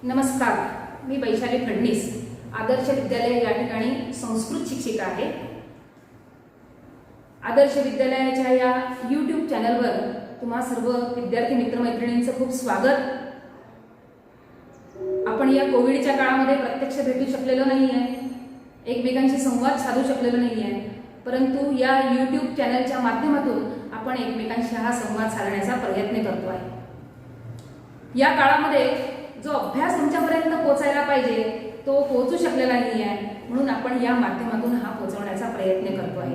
नमस्कार, मी वैशाली फडणीस, आदर्श विद्यालय या ठिकाणी संस्कृत शिक्षिका आहे। आदर्श विद्यालयाच्या या YouTube चॅनलवर तुम्हा सर्व विद्यार्थी मित्रमैत्रिणींचं खूप स्वागत। आपण या कोविडच्या काळामध्ये प्रत्यक्ष भेटू शकलेलो नाहीये, एकमेकांशी संवाद साधू शकलेलो नाहीये, परंतु या YouTube चॅनलच्या माध्यमातून आपण एकमेकांशी हा संवाद साधण्याचा प्रयत्न करतो आहे। या काळामध्ये जो अभ्यास तुमच्यापर्यंत पोहोचायला पाहिजे तो पोहोचू शकलेला नाही आहे, म्हणून आपण या माध्यमातून हा पोहोचवण्याचा प्रयत्न करतो आहे।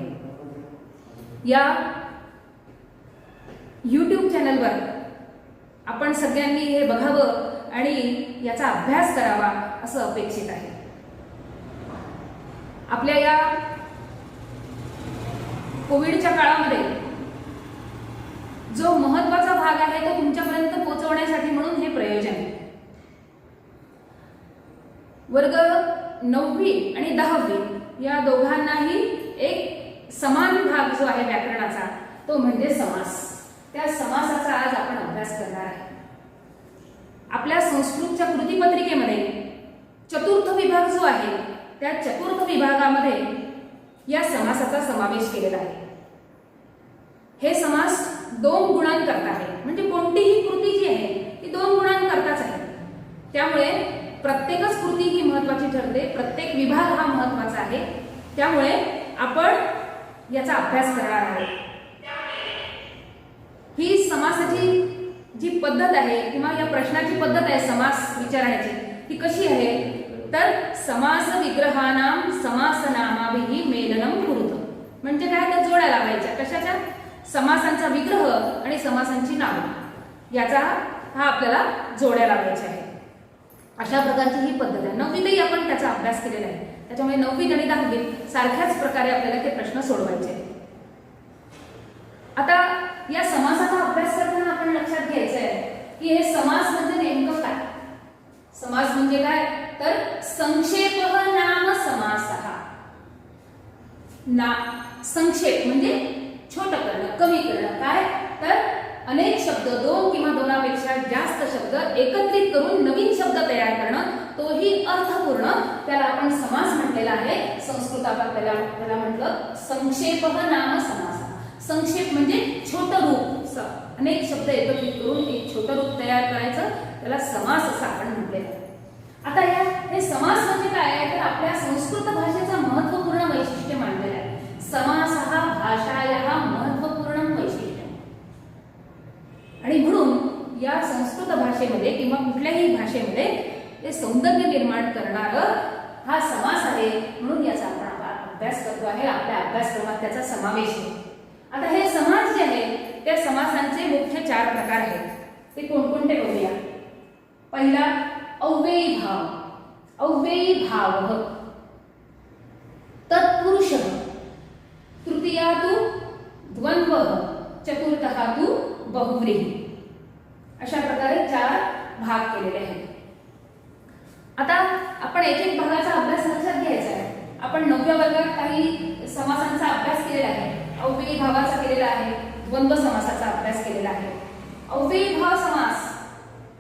या YouTube चॅनलवर आपण सगळ्यांनी हे बघावं आणि याचा अभ्यास करावा असं अपेक्षित आहे। आपल्या या कोविडच्या काळामध्ये जो महत्त्वाचा भाग आहे तो तुमच्यापर्यंत पोहोचवण्यासाठी म्हणून हे प्रयोजन आहे। वर्ग 9वी आणि 10वी या दोघांनाही एक समान भाग जो आहे व्याकरणाचा तो म्हणजे समास। त्या समासाचा आज आपण अभ्यास करणार आहे। आपल्या संस्कृतच्या कृतीपत्रिकेमध्ये चतुर्थ विभाग जो आहे त्या चतुर्थ विभागामध्ये या समासाचा समावेश केलेला आहे। हे समास 2 गुणांकर्ता आहे, म्हणजे कोणतीही कृती जी आहे ती 2 गुणांकर्ताच आहे। त्यामुळे प्रत्येकच कृती ही महत्त्वाची ठरते, प्रत्येक विभाग हा महत्त्वाचा आहे। त्यामुळे आपण याचा अभ्यास करणार आहोत। ही समासाची जी पद्धत आहे किंवा या प्रश्नाची पद्धत आहे समास विचारण्याची ती कशी आहे तर समास विग्रहानाम समासनामाभिः मेलनम कुरुत, म्हणजे काय तर जोड्या लावायच्या कशाच्या समासांचा विग्रह आणि समासांची नावे याचा हा आपल्याला जोड्या लावायच्या आहे। अशा प्रकारची ही पद्धत आहे। 9वीतही आपण त्याचा अभ्यास केलेला आहे, त्याच्यामुळे 9वीत आणि 10वीत सारख्याच प्रकारे आपल्याला ते प्रश्न सोडवायचे आहेत। आता या समासाचा अभ्यास करताना आपण लक्षात घ्यायचं आहे की हे समास म्हणजे नेमकं काय। समास म्हणजे काय तर संक्षेपः नाम समासः। संक्षेप म्हणजे छोटं करणं, कमी करणं, काय तर अनेक शब्द 2 किंवा 2पेक्षा जास्त शब्द एकत्रित करून नवीन शब्द तयार करणं, तोही अर्थपूर्ण, त्याला आपण समास म्हटलेला आहे। संस्कृतात त्याला म्हटलं संक्षेपः नाम समासः। संक्षेप म्हणजे छोटं रूप, अनेक शब्द एकत्रित करून एक छोटं रूप तयार करायचं, त्याला समास असं आपण म्हटलेलं आहे। आता हे समास म्हणजे काय आहे तर आपल्या संस्कृत भाषेचं महत्त्वपूर्ण वैशिष्ट्य मानलेलं आहे। समासः भाषायाः महत्त्वपूर्ण वैशिष्ट्य, आणि म्हणून या संस्कृत भाषेमध्ये किंवा कुठल्याही भाषेमध्ये ते सौंदर्य निर्माण करणारं हा समास आहे, म्हणून याचा आपण अभ्यास करतो आहे। आपल्या अभ्यासक्रमात त्याचा समावेश आहे। आता हे समास जे आहे त्या समासांचे मुख्य 4 प्रकार आहेत। ते कोणकोणते बघूया। पहिला अव्ययी भाव, अव्ययी भावः, तत्पुरुषः, तृतीया तु द्वन्द्वः, चतुर्थः तु बहुव्रीहि। अशा प्रकारे 4 भाग केलेले आहेत। आता आपण एक भागाचा अभ्यास लक्षात घ्यायचा आहे। आपण 9व्या वर्गात काही समासांचा अभ्यास केलेला आहे, अव्ययी भावाचा केलेला आहे, द्वंद्व समासाचा अभ्यास केलेला आहे। अव्ययी भाव समास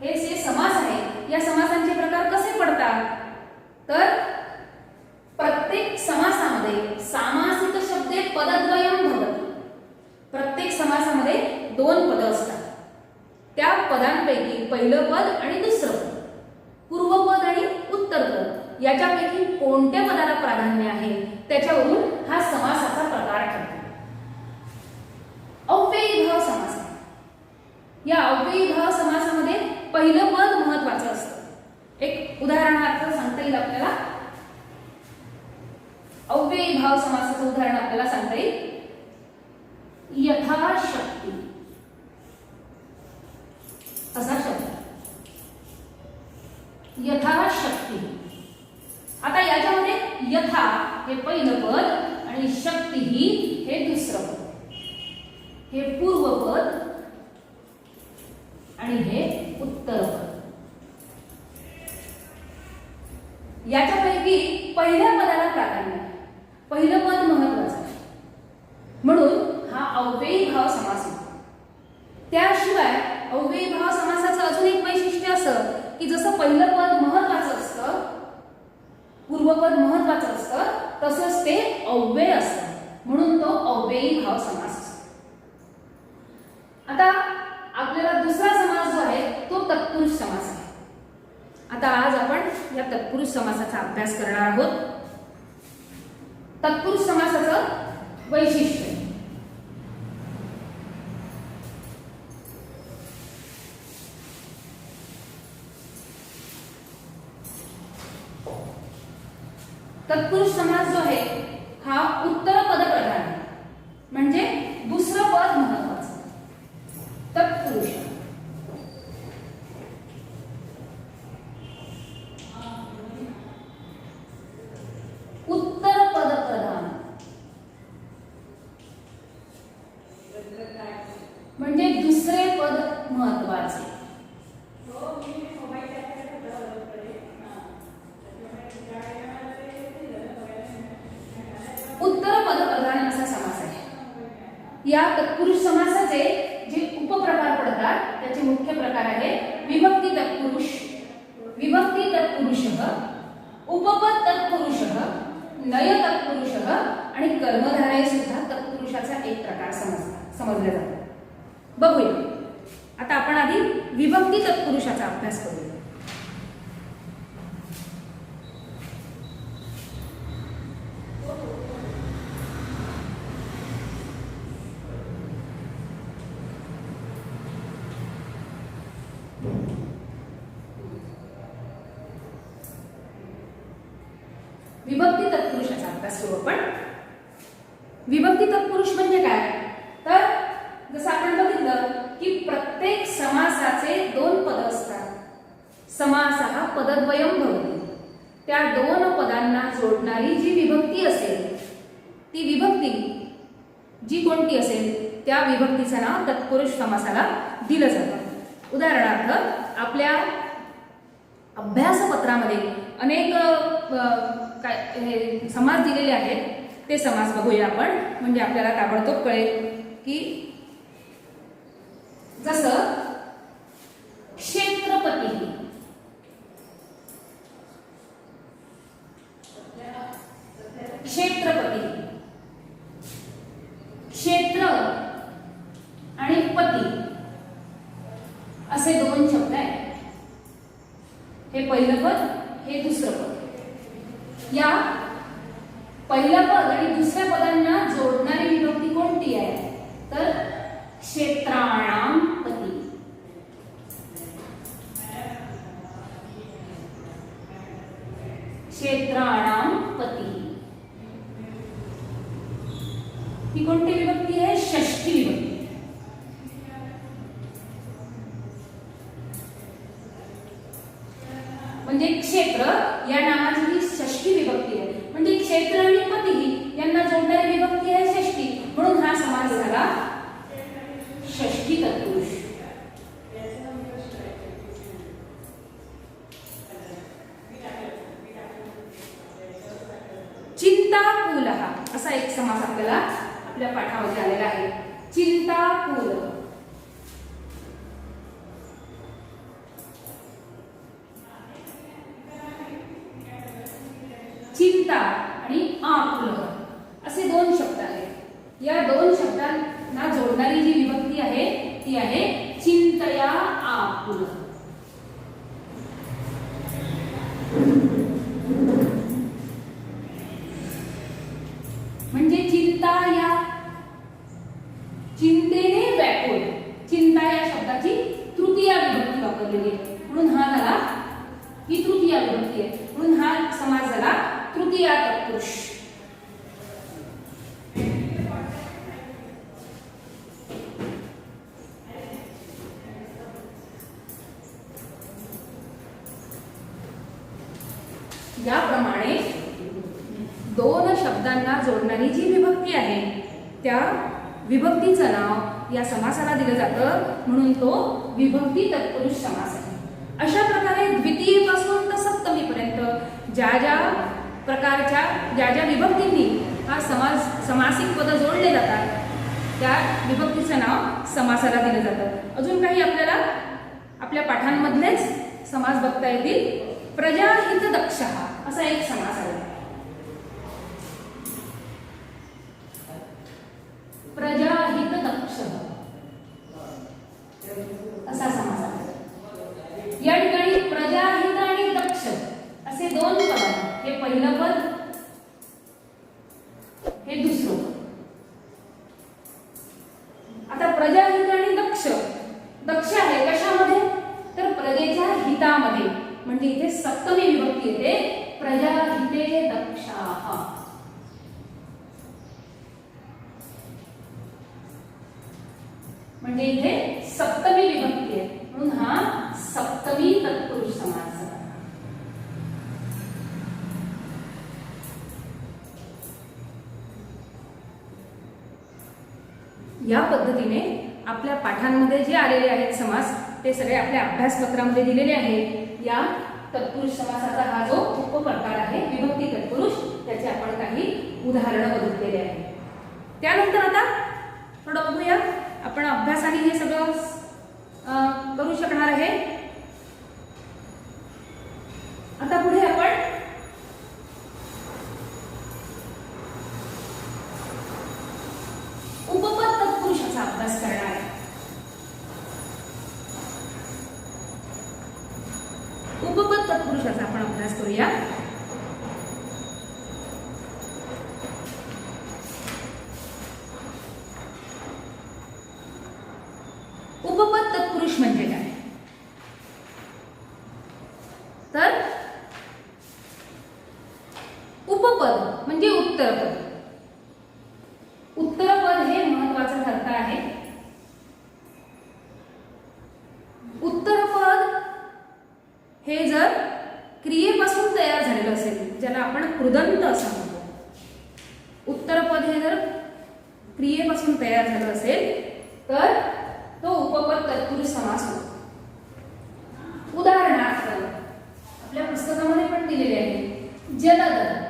हे जे समास आहे या समासांचे प्रकार कसे पडतात तर प्रत्येक समासामध्ये सामासिक शब्दे पदद्वयं भवति। प्रत्येक समासामध्ये 2 पद असतात। त्या पदांपैकी पहिलं पद आणि दुसरं पद, पूर्वपद आणि उत्तरपद याच्यापैकी कोणत्या पदाला प्राधान्य आहे त्याच्यावरून हा समासाचा प्रकार ठरतो। अव्ययी भाव समास, या अव्ययी भाव समासामध्ये पहिलं पद महत्त्वाचं असतं। एक उदाहरणार्थ सांगता येईल आपल्याला, अव्ययी भाव समासाचं उदाहरण आपल्याला सांगता येईल यथाशक्ती असा शब्द, यथाशक्ती। आता याच्यामध्ये यथा हे पहिलं पद आणि शक्ती हे दुसरं पद, हे पूर्वपद आणि हे उत्तरपद। याच्यापैकी पहिल्या पदाला प्राधान्य आहे, पहिलं पद महत्त्वाचं आहे, म्हणून हा अव्ययी भाव समास होतो। त्याशिवाय अव्ययी भाव समासाचं अजून एक वैशिष्ट्य असं की जसं पहिलं पद महत्वाचं असतं, पूर्वपद महत्वाचं असतं, तसंच ते अव्यय असतं, म्हणून तो अव्ययी भाव समास असतो. आता आपल्याला दुसरा समास जो आहे तो तत्पुरुष समास आहे. आता आज आपण या तत्पुरुष समासाचा अभ्यास करणार आहोत. तत्पुरुष समासाचं वैशिष्ट्य. तत्पुरुष समास जो आहे हा उत्तर पद प्रधान आहे, म्हणजे दुसरं पद महत्वाचं. तत्पुरुष उत्तर पद प्रधान म्हणजे दुसरे पद महत्वाचे. उत्तर पद प्रधान असा समास आहे. या तत्पुरुष समासाचे जे उपप्रकार पडतात त्याचे मुख्य प्रकार आहे विभक्ती तत्पुरुष, विभक्ती तत्पुरुषः, उपपद तत्पुरुषः, नय तत्पुरुषः आणि कर्मधारय सुद्धा तत्पुरुषाचा एक प्रकार समजला जातो. बघूया. आता आपण आधी विभक्ती तत्पुरुषाचा अभ्यास करूया. विभक्ती तत्पुरुषाचा अभ्यास करू आपण. विभक्ती तत्पुरुष म्हणजे काय, तर जसं आपण बघितलं की प्रत्येक समासाचे दोन पद असतात. समासः पदद्वयं भवति. त्या दोन पदांना जोडणारी जी विभक्ती असेल ती विभक्ती जी कोणती असेल त्या विभक्तीचं नाव तत्पुरुष समासाला दिलं जातं. उदाहरणार्थ आपल्या अभ्यासपत्रामध्ये अनेक काय समास दिलेले आहेत, ते समास बघूया आपण, म्हणजे आपल्याला ताबडतोब कळेल की जसं क्षेत्रपती, क्षेत्रपती, क्षेत्र आणि पती असे दोन शब्द आहेत. हे पहिलं पद, हे दुसरं पद. या पहिल्या पद आणि दुसऱ्या पदांना जोडणारी विभक्ती कोणती आहे, तर क्षेत्राणाम पती. क्षेत्राणाम पती ही कोणती विभक्ती आहे, षष्ठी विभक्ती. म्हणजे क्षेत्र या नावाची ही षष्ठी विभक्ती आहे, म्हणजे क्षेत्र आणि पती यांना जोडणारी विभक्ती आहे षष्ठी, म्हणून हा समास झाला षष्ठी तत्पुरुष. चिंताकुलः असा एक समास आपल्याला आपल्या पाठामध्ये आलेला आहे. चिंताकुल, चिंता आणि आकुल असे दोन शब्द आहेत. या दोन शब्दांना जोडणारी जी विभक्ती आहे ती आहे चिंतया आकुल. म्हणजे चिंता या चिंतेने व्याकुळ. चिंता या शब्दाची तृतीया विभक्ती वापरलेली आहे, म्हणून हा झाला ही तृतीया विभक्ती आहे, म्हणून हा समास झाला तृतीया तत्पुरुष. याप्रमाणे दोन शब्दांना जोडणारी जी विभक्ती आहे त्या विभक्तीचं नाव या समासाला दिलं जातं, म्हणून तो विभक्ती तत्पुरुष समास आहे. अशा प्रकारे द्वितीय पासून तर सप्तमीपर्यंत ज्या ज्या प्रकारच्या ज्या ज्या विभक्तींनी हा समासिक पद जोडले जातात त्या विभक्तीचं नाव समासाला दिलं जातं. अजून काही आपल्याला आपल्या पाठांमधलेच समास बघता येतील. प्रजाहित दक्ष असा एक समास आहे. प्रजाहित दक्ष असा समास आहे. या ठिकाणी प्रजाहित आणि दक्ष असे दोन पद आहेत. हे पहिलं पद, हे दुसरं पद. आता प्रजाहित आणि दक्ष, दक्ष आहे कशामध्ये, तर प्रजेच्या हितामध्ये, म्हणजे इथे सप्तमी विभक्ती येते. प्रजाहिते दक्षाः, म्हणजे इथे सप्तमी विभक्ती आहे म्हणून हा सप्तमी तत्पुरुष समास. या पद्धतीने आपल्या पाठांमध्ये जे आलेले आहेत समास ते सगळे आपल्या अभ्यासपत्रामध्ये दिलेले आहेत. या तत्पुरुष समासाचा हा जो उपप्रकार आहे विभक्ती तत्पुरुष, त्याचे आपण काही उदाहरणं बघितलेले आहेत. त्यानंतर आता थोडं बघूया आपण अभ्यासाने हे सगळं करू शकणार आहे. आता पुढे आपण उपपद तत्पुरुषाचा अभ्यास करणार आहे. उपपद तत्पुरुषाचा आपण अभ्यास करूया. उपपद तत्पुरुष म्हणजे काय, तर उपपद म्हणजे उत्तरपद. उत्तरपद हे महत्वाचं ठरत आहे. उत्तरपद हे जर क्रियेपासून तयार झालेलं असेल, ज्याला आपण कृदंत असं म्हणतो, उत्तरपद हे जर क्रियेपासून तयार झालं असेल तर तो उपपद तत्पुरुष समास होतो. उदाहरणार्थ आपल्या पुस्तकामध्ये पण दिलेले आहे. जलद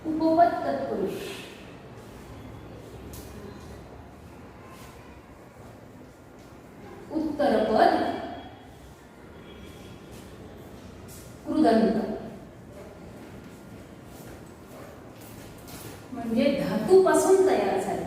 उपपद तत्पुरुष. उत्तरपद कृदंत म्हणजे धातूपासून तयार झालं.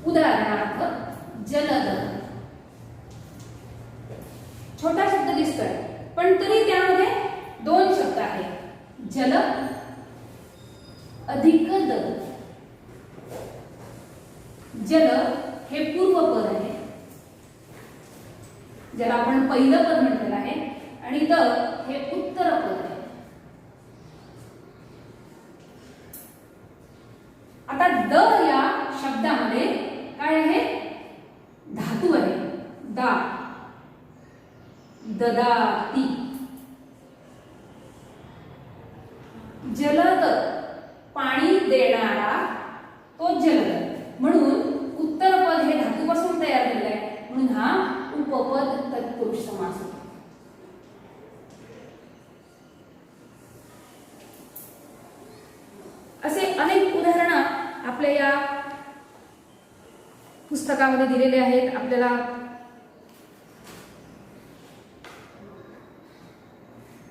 उदाहरणार्थ जलद, छोटा शब्द दिसतोय पण तरी त्यामध्ये दोन शब्द आहेत. जल अधिक द. जल हे पूर्वपद आहे, ज्याला आपण पहिलं पद म्हटलेलं आहे, आणि द हे उत्तरपद आहे. आता द या शब्दामध्ये काय आहे, धातू आहे. दा, ददाती. जलद पाणी देणारा तो जलद, म्हणून उत्तरपद हे धातूपासून तयार झालेलं आहे म्हणून हा उपपद तत्पुरुष समास होतो. असे अनेक उदाहरणं आपल्या या पुस्तकामध्ये दिलेले आहेत. आपल्याला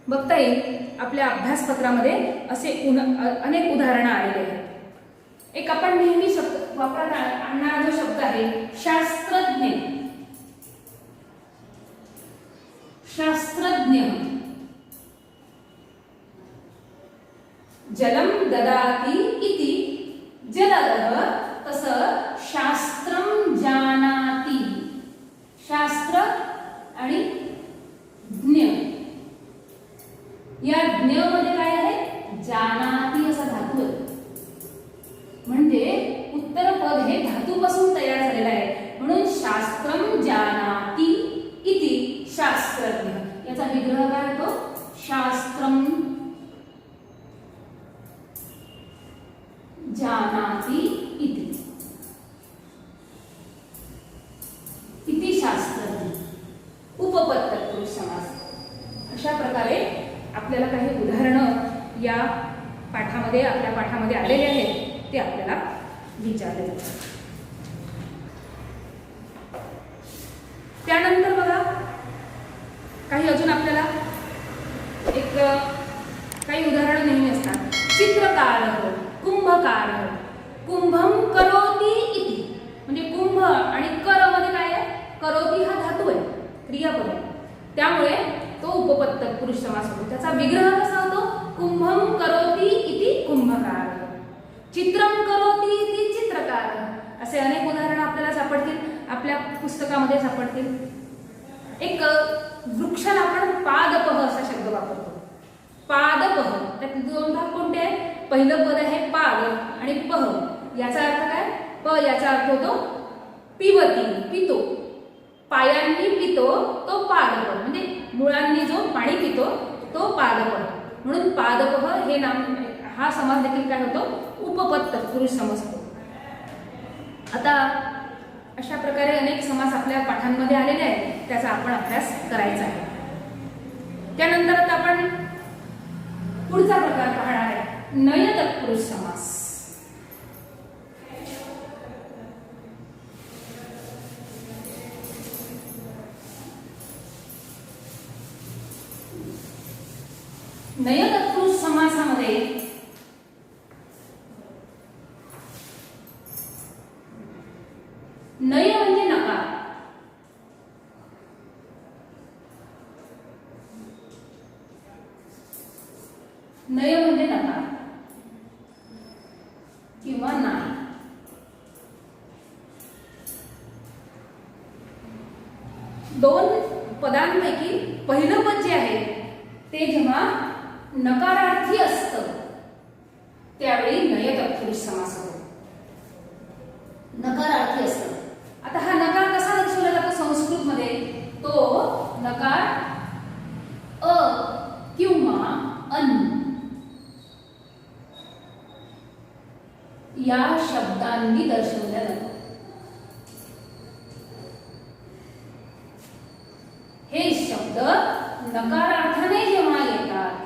बघता येईल आपल्या अभ्यासपत्रामध्ये असे अनेक उदाहरणं आलेले आहेत. एक आपण नेहमी शब्द वापरात आणणारा जो शब्द आहे शास्त्रज्ञ. शास्त्रज्ञ. जलम ददाति इति जलदः, तसं शास्त्रम जानाति. शास्त्र आणि ज्ञ, या ज्ञ मध्ये काय आहे, जानाति असा धातू आहे. म्हणजे उत्तरपद हे धातूपासून तयार झालेलं आहे म्हणून शास्त्रम जानाति इति शास्त्रज्ञ. याचा विग्रह काय होतो, शास्त्रम जानाति इति. इति शास्त्रज्ञ. अशा प्रकारे आपल्याला काही उदाहरणं या आपल्या पाठामध्ये आलेले आहेत ते आपल्याला विचारले जातात. त्यानंतर बघा काही अजून आपल्याला काही उदाहरणं नेहमी असतात. चित्रकार, कुंभकार, कुंभम करोति इति, म्हणजे कुंभ आणि कर मध्ये काय आहे, करोति हा धातू आहे, क्रियापद आहे, त्यामुळे तो उपपद पुरुष समास होतो. त्याचा विग्रह कसा होतो, कुंभम करोति इति कुंभकार, चित्रम करोति इति चित्रकार. असे अनेक उदाहरणं आपल्याला सापडतील, आपल्या पुस्तकामध्ये सापडतील. एक वृक्षाला आपण पादपह असा शब्द वापरतो. पादपह, त्यात दोन भाग कोणते आहेत, पहिलं पद आहे पाद आणि पह. याचा अर्थ काय, प याचा अर्थ होतो पिवती, पितो, पायांनी पितो तो पादपह, म्हणजे मुळांनी जो पाणी पितो तो पादपह. म्हणून पादपह हे नाम, हा समास देखील काय होतो, उपपद तत्पुरुष समास होतो. आता अशा प्रकारे अनेक समास आपल्या पाठांमध्ये आलेले आहेत, त्याचा आपण अभ्यास करायचा आहे. त्यानंतर आता आपण पुढचा प्रकार पाहणार आहे, नय तत्पुरुष समास. नय तत्पुरुष समासामध्ये नय म्हणजे नकार, नय म्हणजे नकार किंवा नाही. दोन पदांपैकी पहिलं पद जे आहे ते जेव्हा नकारार्थी असतं त्यावेळी नय तत्पुरुष समास होतो. नकारार्थी असतं. आता हा नकार कसा दर्शवला जातो संस्कृत मध्ये, तो नकार अ किंवा अन या शब्दांनी दर्शवला जातो. हे शब्द नकारार्थाने जेव्हा येतात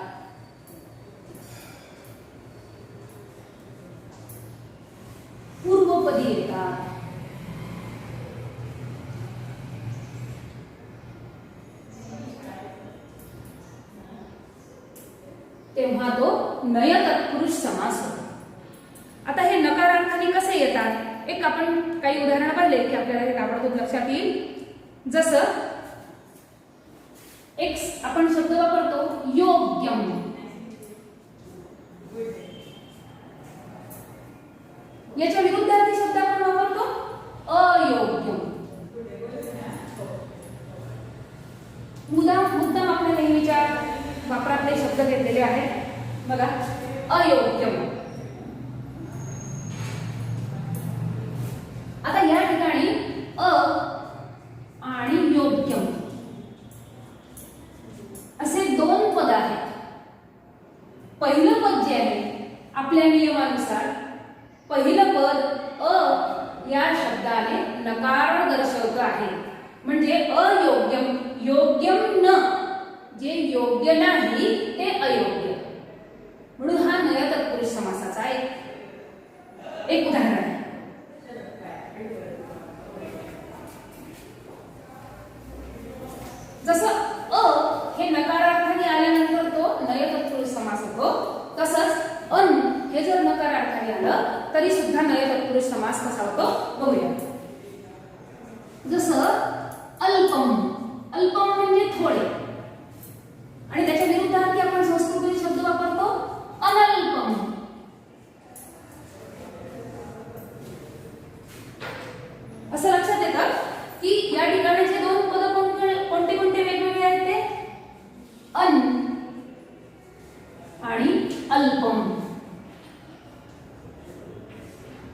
पूर्वपदी येतात, तेव्हा तो नय तत्पुरुष समास होतो. आता हे नकारार्थाने कसे येतात, एक आपण काही उदाहरण पाहिले की आपल्याला हे ताबडतोब लक्षात येईल. जसं एक आपण शब्द वापरतो योग्यम, याच्या विरुद्धार्थी शब्द आपण वापरतो अयोग्यम. मुद्दाम आपल्या नेहमीच्या वापरातले शब्द घेतलेले आहेत. बघा, अयोग्यम. आता या ठिकाणी अ आणि योग्यम असे दोन पद आहेत. पहिलं पद जे आहे आपल्या नियमानुसार, पहिलं पद अ या शब्दाने नकार दर्शवत आहे, म्हणजे अयोग्यम, योग्यम न, जे योग्य नाही ते अयोग्य. म्हणून हा नय तत्पुरुष समासाचा एक उदाहरण आहे. जसं अ हे नकारार्थाने आल्यानंतर तो नय तत्पुरुष समास होतो, तसंच अन हे जर नकारार्थाने आलं तरी सुद्धा नय तत्पुरुष समास कसा होतो बघूया. जसं अल्पम, अल्पम म्हणजे थोडे, आणि त्याच्या विरुद्धार्थी आपण संस्कृत शब्द वापरतो अनल्पम. असं लक्षात येतं की या ठिकाणचे दोन पद कोणते कोणते वेगवेगळे आहेत ते अन आणि अल्पम.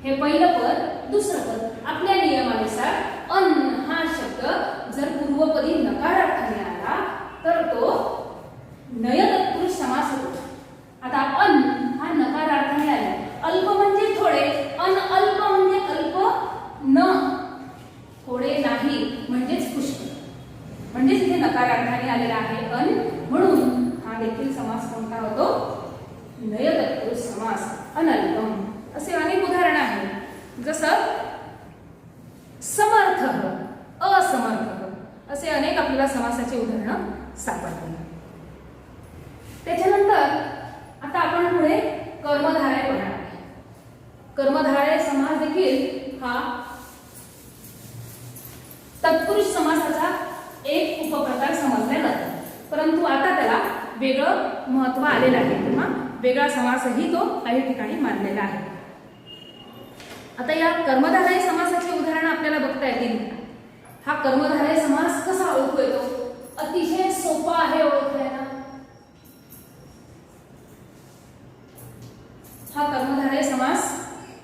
हे पहिलं पद, दुसरं पद. आपल्या नियमानुसार अन हा शब्द जर पूर्व नकारार्थाने आलेला आहे अन, म्हणून हा देखील समास कोणता होतो? नय तत्पुरुष समास, अनल्पम. असे अनेक उदाहरण आहेत, जसं समर्थ, असमर्थ, असे अनेक आपल्याला समासाची उदाहरणं सापडतात. त्याच्यानंतर आता आपण पुढे कर्मधारय पडणार आहे. कर्मधारय समास देखील हा तत्पुरुष समासाचा एक उपप्रकार समजला जातो, परंतु आता त्याला वेगळं महत्त्व आलेलं आहे किंवा वेगळा समासही तो काही ठिकाणी मानलेला आहे. आता या कर्मधारय समासाचे उदाहरण आपल्याला बघता येतील. हा कर्मधारय समास कसा ओळखू येतो? अतिशय सोपा आहे ओळखायला. हा कर्मधारय समास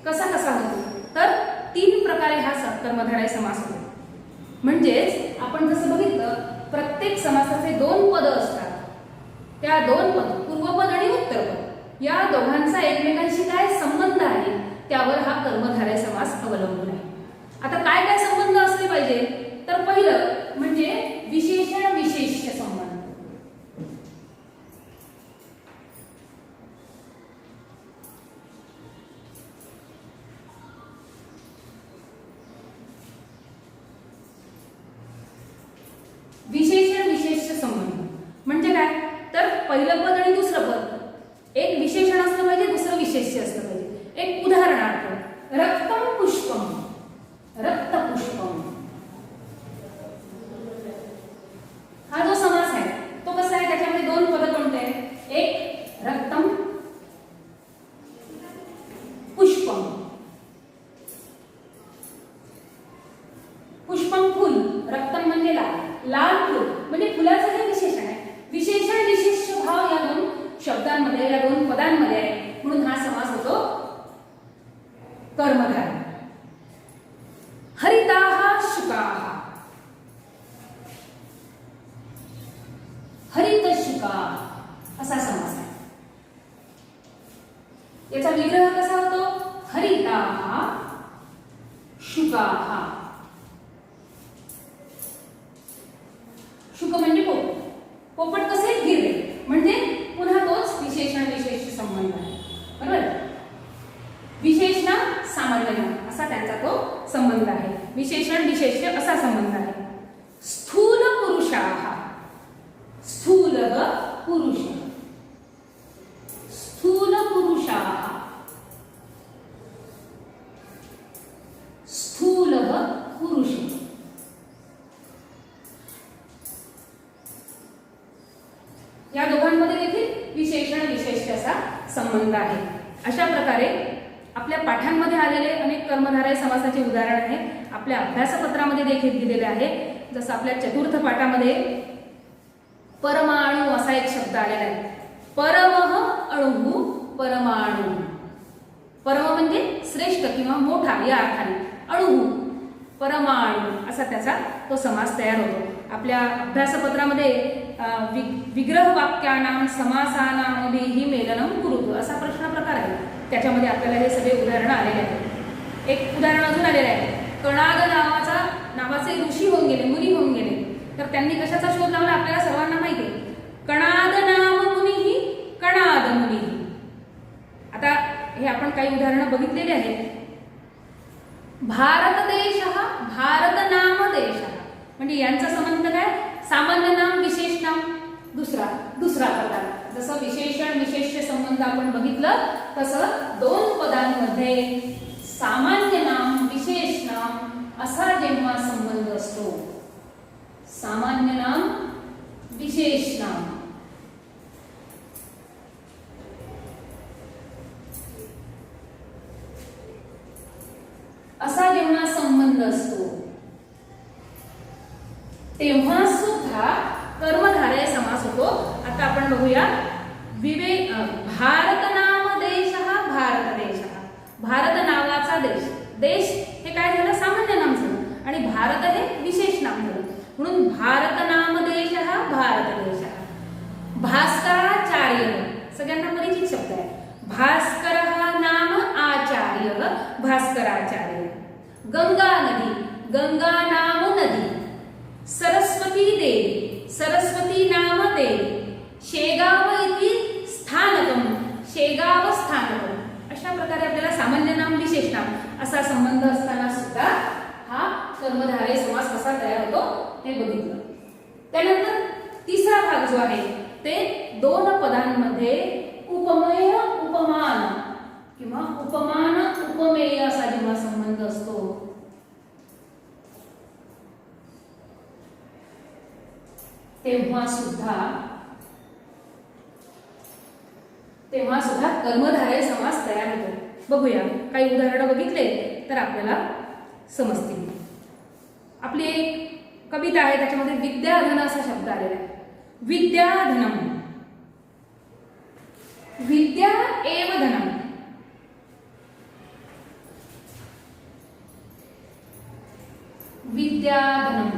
कसा कसा होतो? तर 3 प्रकारे हा कर्मधारय समास होतो. म्हणजेच आपण जसं बघितलं, प्रत्येक समासाचे 2 पद असतात. त्या 2 पद, पूर्वपद आणि उत्तरपद, या दोघांचा एकमेकांशी काय संबंध आहे त्यावर हा कर्मधारय समास अवलंबून आहे. आता काय काय संबंध असले पाहिजे? तर पहिलं म्हणजे विशेषण विशेष्य संबंध. विशेषण विशेष्य संबंध म्हणजे काय? तर पहिलं पद आणि दुसरं पद एक विशेषण असलं पाहिजे, दुसरं विशेष्य असलं पाहिजे. एक उदाहरणार्थ, रक्तम पुष्पम, रक्त पुष्पम, हा जो समास आहे तो कसा आहे? त्याच्यामध्ये 2 पद कोणते आहेत? एक रक्तम पुष्पम, पुष्पम फुल, रक्तम म्हणजे लाल, लाल फुल म्हणजे फुलाचं हे विशेषण आहे. विशेषण विशेष्य भाव या 2 शब्दांमध्ये, या 2 पदांमध्ये आहे, म्हणून हा समास होतो कर्मधारय. हरिताः शुकाः, हरित शुकाः असा समास आहे. याचा विग्रह कसा होतो? हरिताः शुकाः. शुक म्हणजे पोपट, पोपट कसे? हिरवे, म्हणजे पुन्हा तोच विशेषण विशेष्य संबंध आहे. बरोबर? विशेषण सामान्य नाम असा त्यांचा तो संबंध आहे. विशेषण विशेष्य असा संबंध आहे. स्थूल पुरुषाः, स्थूल पुरुष, स्थूल पुरुषाः, स्थूल पुरुष. या दोघांमध्ये देखील विशेषण विशेष्य असा संबंध आहे. अशा प्रकारे आपल्या पाठांमध्ये आलेले अनेक कर्मधारय समासाचे उदाहरण आहे. आपल्या अभ्यासपत्रामध्ये देखील दिलेले आहे. जसं आपल्या चतुर्थ पाठामध्ये परमाणु असा एक शब्द आलेला आहे. परमः अणुः परमाणु. परम म्हणजे श्रेष्ठ किंवा मोठा या अर्थाने, अणुः परमाणु असा त्याचा तो समास तयार होतो. आपल्या अभ्यासपत्रामध्ये विग्रह वाक्यानां समासानामध्येही मेलनम कुरुतु असा प्रश्न प्रकार आहे. त्याच्यामध्ये आपल्याला हे सगळे उदाहरणं आलेले आहेत. एक उदाहरण अजून आलेलं आहे. कणाद नावाचे ऋषी होऊन गेले, मुनी होऊन गेले. तर त्यांनी कशाचा शोध लावला आपल्याला सर्वांना माहिती आहे. कणाद नाम मुनीही कणाद मुनीही. आता हे आपण काही उदाहरणं बघितलेली आहेत. भारत देश हा भारत नाम देश म्हणजे यांचा संबंध काय? सामान्य नाम विशेष नाम. दुसरा प्रकार जसं विशेषण विशेष्य संबंध आपण बघितलं तसं 2 पदांमध्ये सामान्य नाम विशेष नाम असा जेव्हा संबंध असतो, सामान्य नाम विशेष नाम, असा जेव्हा संबंध असतो तेव्हा सुद्धा कर्मधारय समास होतो. आता आपण बघूया. भारत नाम देश हा भारत देश हा, भारत नावाचा देश. देश हे काय झालं? सामान्य नाम झालं आणि भारत हे विशेष नाम झालं. म्हणून भारत नाम देश हा भारत देश हा. भास्कराचार्य सगळ्यांना परिचित शब्द आहे. भास्कर हा नाम आचार्य, भास्कराचार्य. गंगा नदी, गंगा नाम नदी. सरस्वती देवी, असा संबंध असताना सुद्धा हा कर्मधारय समास कसा तयार होतो हे बघितलं. त्यानंतर तिसरा भाग जो आहे ते दोन पदांमध्ये उपमेय उपमान किंवा उपमान उपमेय असा जेव्हा संबंध असतो तेव्हा सुद्धा कर्मधारय समास तयार होतो. बघूया, काही उदाहरणं बघितले तर आपल्याला समजतील. आपली एक कविता आहे, त्याच्यामध्ये विद्याधन असा शब्द आलेला आहे. विद्याधनम, विद्या एव धनम. विद्याधनम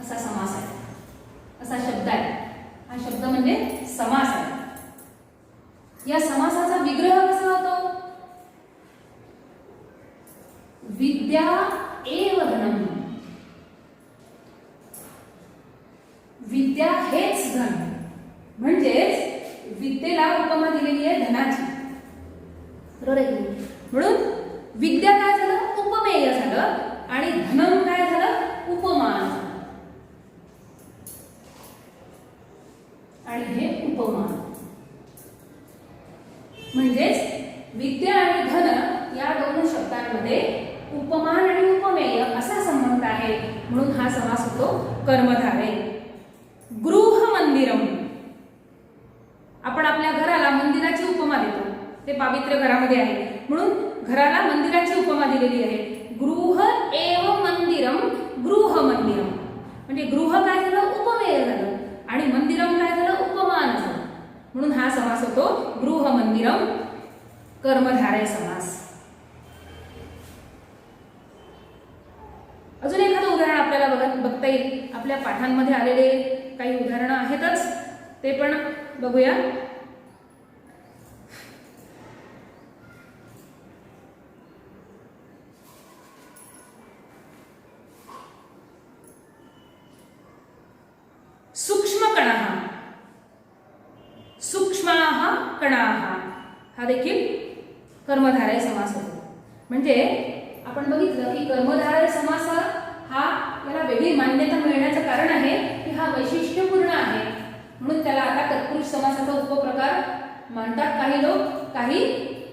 असा समास आहे, असा शब्द आहे. हा शब्द म्हणजे समास आहे. या समासाचा विग्रह कसा होतो? विद्या एव धनम. विद्या हेच धन, म्हणजेच विद्येला उपमा दिलेली आहे धनाची. बरोबर आहे की? म्हणून विद्या काय झालं? उपमेय झालं. आणि धनम काय झालं? उपमान. आणि हे उपमान म्हणजेच विद्या आणि धन या दोन शब्दांमध्ये उपमान आणि उपमेय असा संबंध आहे. म्हणून हा समास होतो कर्मधारय. गृह मंदिरम, आपण आपल्या घराला मंदिराची उपमा देतो. ते पावित्र्य घरामध्ये आहे म्हणून घराला मंदिराची उपमा दिलेली आहे. गृह एव मंदिरम, गृह मंदिरम. म्हणजे गृह काय झालं? उपमेय झालं. आणि मंदिरम काय झालं? उपमान झालं. म्हणून हा समास होतो गृह मंदिरम कर्मधारय समास. अजून एखादं उदाहरण आपल्याला बघता येईल. आपल्या पाठांमध्ये आलेले काही उदाहरणं आहेतच, ते पण बघूया. सूक्ष्मकणः, सूक्ष्माः कणाः हा देखील कर्मधारय समास होतो. म्हणजे आपण बघितलं की कर्मधारय समास हा याला वेगळी मान्यता मिळण्याचं कारण आहे की हा वैशिष्ट्यपूर्ण आहे. म्हणून त्याला आता तत्पुरुष समासाचा उपप्रकार मानतात काही लोक, काही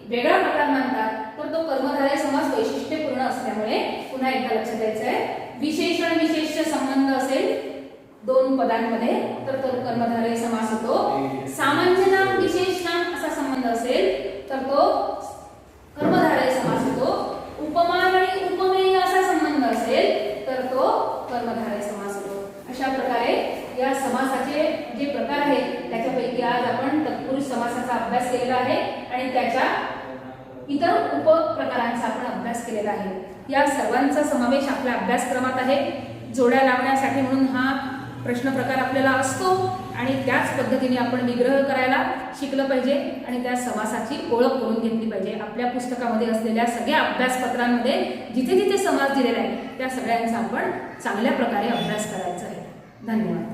वेगळा प्रकार मानतात. तर तो कर्मधारय समास वैशिष्ट्यपूर्ण असल्यामुळे पुन्हा एकदा लक्षात द्यायचं आहे, विशेषण विशेष्य संबंध असेल दोन पदांमध्ये तर तो कर्मधारय समास होतो. सामान्य नाम विशेष नाम असा संबंध असेल तर तो कर्मधारय समास होतो. उपमान आणि उपमेय असा संबंध असेल तर तो कर्मधारय समास होतो. अशा प्रकारे या समासाचे जे प्रकार आहेत त्याच्यापैकी आज आपण तत्पुरुष समासाचा अभ्यास केलेला आहे आणि त्याच्या इतर उपप्रकारांचा आपण अभ्यास केलेला आहे. या सर्वांचा समावेश आपल्या अभ्यासक्रमात आहे. जोड्या लावण्यासाठी म्हणून हा प्रश्न प्रकार आपल्याला असतो आणि त्याच पद्धतीने आपण विग्रह करायला शिकलं पाहिजे आणि त्या समासाची ओळख करून घेतली पाहिजे. आपल्या पुस्तकामध्ये असलेल्या सगळ्या अभ्यासपत्रांमध्ये जिथे जिथे समास दिलेला आहे त्या सगळ्यांचा आपण चांगल्या प्रकारे अभ्यास करायचा आहे. धन्यवाद.